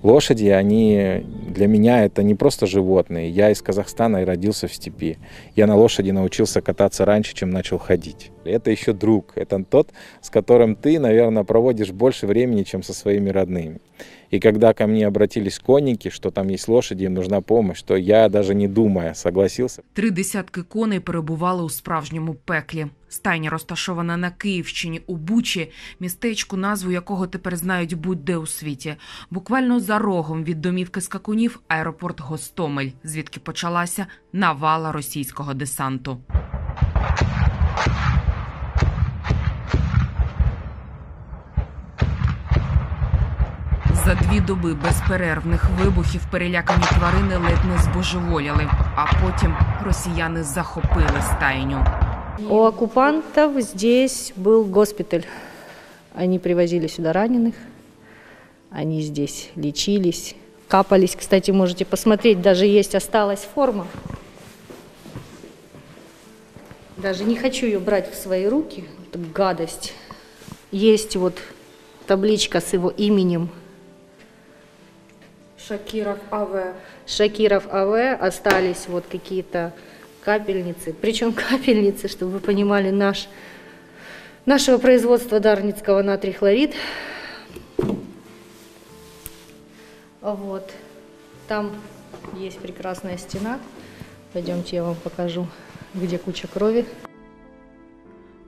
Лошади, они для меня это не просто животные. Я из Казахстана и родился в степи. Я на лошади научился кататься раньше, чем начал ходить. Это еще друг. Это тот, с которым ты, наверное, проводишь больше времени, чем со своими родными. И когда ко мне обратились конники, что там есть лошади, им нужна помощь, то я, даже не думая, согласился. 30 коней перебували у справжньому пеклі. Стайня розташована на Київщині, у Бучі, містечку, назву якого тепер знають будь-де у світі. Буквально за рогом від домівки скакунів аеропорт Гостомель, звідки почалася навала російського десанту. За 2 доби безперервних вибухів перелякані тварини ледь не збожеволіли, а потім росіяни захопили стайню. У оккупантов здесь был госпиталь. Они привозили сюда раненых, они здесь лечились, капались. Кстати, можете посмотреть, даже есть, осталась форма. Даже не хочу ее брать в свои руки, это гадость. Есть вот табличка с его именем. Шакиров А.В. Шакиров А.В. Остались вот какие-то капельницы. Причем капельницы, чтобы вы понимали, нашего производства дарницкого натрий хлорид. Вот. Там есть прекрасная стена. Пойдемте, я вам покажу, где куча крови.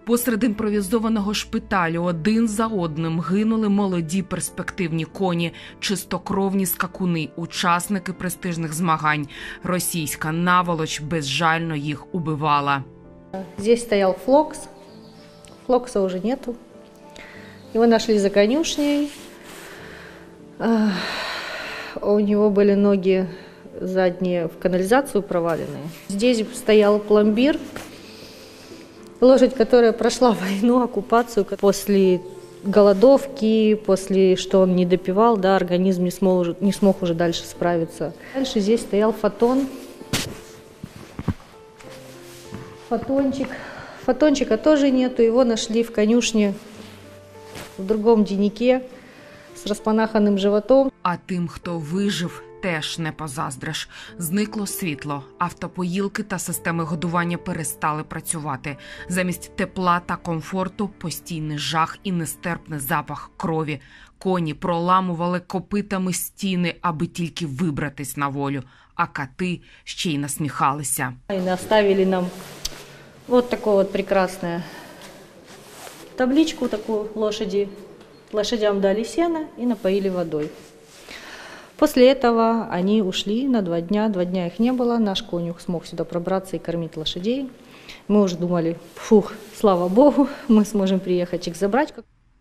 Посеред імпровізованого шпиталю один за одним гинули молоді перспективні коні, чистокровні скакуни, учасники престижних змагань. Російська наволоч безжально їх убивала. Здесь стоял Флокс. Флокса уже нету. Его нашли за конюшней. У него были ноги задние в канализацию проваленные. Здесь стоял пломбир. Лошадь, которая прошла войну, оккупацию, после голодовки, после что он не допивал, да, организм не смог уже дальше справиться. Дальше здесь стоял фотон. Фотончик. Фотончика тоже нету, его нашли в конюшне в другом деннике с распанаханным животом. А тим, хто вижив, теж не позаздриш. Зникло світло, автопоїлки та системи годування перестали працювати. Замість тепла та комфорту – постійний жах і нестерпний запах крові. Коні проламували копитами стіни, аби тільки вибратись на волю. А коти ще й насміхалися. И оставили нам вот такую вот прекрасную табличку, такую лошади. Лошадям дали сено и напоили водой. После этого они ушли на 2 дня. 2 дня их не было. Наш конюх смог сюда пробраться и кормить лошадей. Мы уже думали, фух, слава Богу, мы сможем приехать их забрать.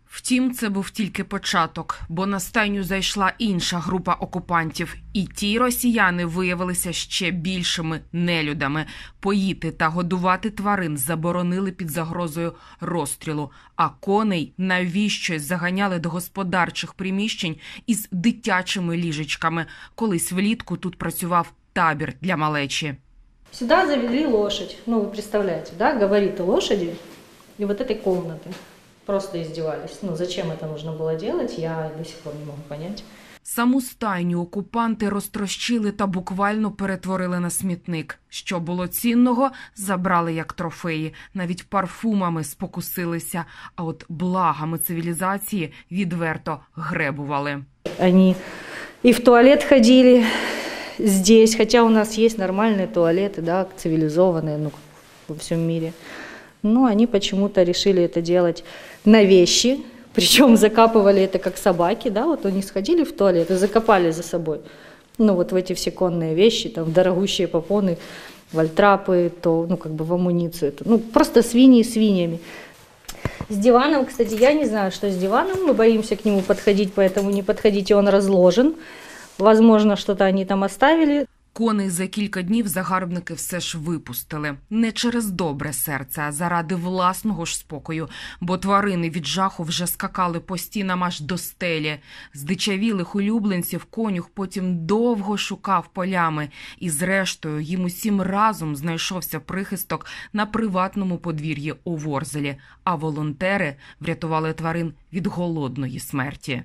Втім, це був тільки початок, бо на стайню зайшла інша група окупантів. І ті росіяни виявилися ще більшими нелюдами. Поїти та годувати тварин заборонили під загрозою розстрілу. А коней навіщось заганяли до господарчих приміщень із дитячими ліжечками. Колись влітку тут працював табір для малечі. Сюда завели лошадь. Ну, вы представляете, да, габариты лошади и вот этой комнаты. Просто издевались. Ну, зачем это нужно было делать, я до сих пор не могу понять. Саму стайню окупанти розтрощили та буквально перетворили на смітник. Що було цінного, забрали як трофеї. Навіть парфумами спокусилися, а от благами цивілізації відверто гребували. Они и в туалет ходили здесь, хотя у нас есть нормальные туалеты, да, цивилизованные, ну, во всем мире. Но они почему-то решили это делать на вещи, причем закапывали это как собаки, да, вот они сходили в туалет и закопали за собой. Ну вот в эти все конные вещи, там дорогущие попоны, вальтрапы, то, ну как бы в амуницию, это, ну просто свиньи свиньями. С диваном, кстати, я не знаю, что с диваном, мы боимся к нему подходить, поэтому не подходите, он разложен. Возможно, что-то они там оставили. Коней за кілька днів загарбники все ж випустили. Не через добре серце, а заради власного ж спокою. Бо тварини від жаху вже скакали по стінам аж до стелі. Здичавілих улюбленців конюх потім довго шукав полями. І зрештою їм усім разом знайшовся прихисток на приватному подвір'ї у Ворзелі. А волонтери врятували тварин від голодної смерті.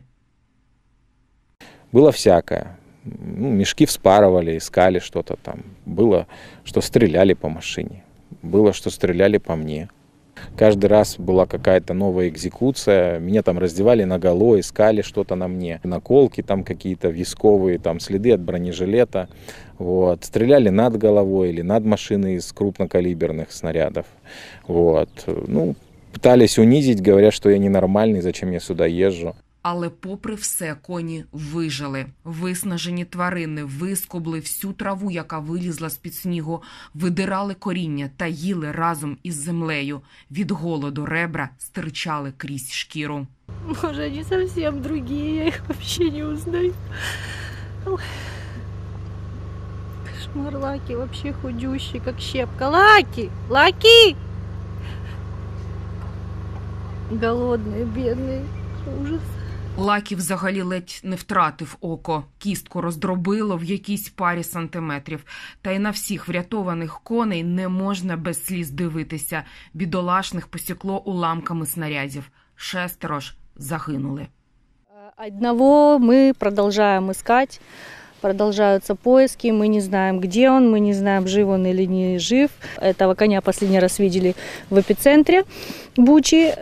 Было всякое. Ну, мешки вспарывали, искали что-то там. Было, что стреляли по машине. Было, что стреляли по мне. Каждый раз была какая-то новая экзекуция. Меня там раздевали наголо, искали что-то на мне. Наколки там какие-то висковые, там следы от бронежилета. Вот. Стреляли над головой или над машиной из крупнокалиберных снарядов. Вот. Ну, пытались унизить, говоря, что я ненормальный, зачем я сюда езжу. Але попри все коні вижили. Виснажені тварини вискубли всю траву, яка вилізла з-під снігу, видирали коріння та їли разом із землею. Від голоду ребра стирчали крізь шкіру. Може, вони зовсім другі, я їх взагалі не узнаю. Кошмар, Лаки вообще худющий, как щепка. Лаки! Лаки! Голодные, бедные. Ужас. Лакі взагалі ледь не втратив око. Кістку роздробило в якійсь парі сантиметрів. Та й на всіх врятованих коней не можна без сліз дивитися. Бідолашних посікло уламками снарядів. 6 ж загинули. Одного мы продолжаем искать. Продолжаются поиски, мы не знаем, где он, мы не знаем, жив он или не жив. Этого коня последний раз видели в эпицентре Бучи,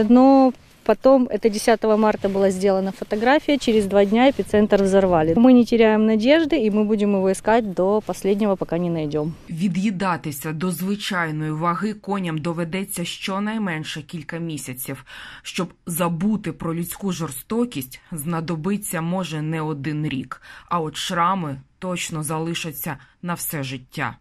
но потом, это 10 марта была сделана фотография, через 2 дня эпицентр взорвали. Мы не теряем надежды, и мы будем его искать до последнего, пока не найдем. Від'їдатися до звичайної ваги коням доведеться щонайменше кілька місяців. Щоб забути про людську жорстокість, знадобиться може не 1 рік. А от шрами точно залишаться на все життя.